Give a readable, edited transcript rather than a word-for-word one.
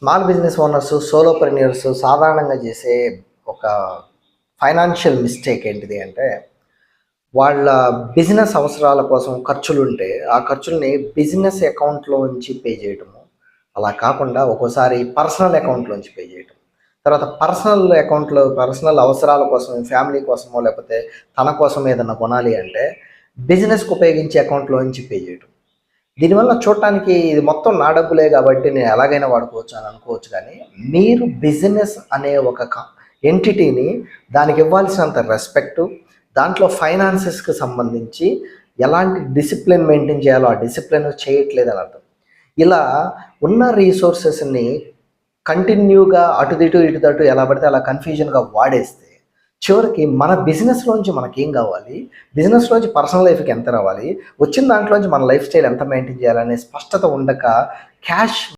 Small business owners, సోలోప్రెన్యూర్స్ సాధారణంగా చేసే ఒక ఫైనాన్షియల్ మిస్టేక్ ఏంటిది అంటే, వాళ్ళ బిజినెస్ అవసరాల కోసం ఖర్చులుంటే, ఆ ఖర్చుల్ని బిజినెస్ అకౌంట్‌లోంచి పే చేయటము. అలా కాకుండా ఒక్కోసారి పర్సనల్ అకౌంట్‌లోంచి పే చేయటం. తర్వాత పర్సనల్ అకౌంట్‌లో పర్సనల్ అవసరాల కోసం, ఫ్యామిలీ కోసమో లేకపోతే తన కోసం ఏదన్నా కొనాలి అంటే, బిజినెస్‌కి ఉపయోగించే అకౌంట్‌లోంచి పే చేయటం. దీనివల్ల చూడటానికి ఇది మొత్తం నా డబ్బులే కాబట్టి నేను ఎలాగైనా వాడుకోవచ్చు అని అనుకోవచ్చు కానీ, మీరు బిజినెస్ అనే ఒక ఎంటిటీని దానికి ఇవ్వాల్సినంత రెస్పెక్టు, దాంట్లో ఫైనాన్సెస్‌కి సంబంధించి ఎలాంటి డిసిప్లిన్ మెయింటైన్ చేయాలో ఆ డిసిప్లిన్ చేయట్లేదని అర్థం. ఇలా ఉన్న రీసోర్సెస్‌ని కంటిన్యూగా అటు ఇటు ఎలా పడితే అలా కన్‌ఫ్యూజన్‌గా వాడేస్తే, చివరికి మన బిజినెస్‌లోంచి మనకేం కావాలి? బిజినెస్‌లోంచి పర్సనల్ లైఫ్‌కి ఎంత రావాలి? వచ్చిన దాంట్లోంచి మన లైఫ్ స్టైల్ ఎంత మెయింటైన్ చేయాలనే స్పష్టత ఉండక క్యాష్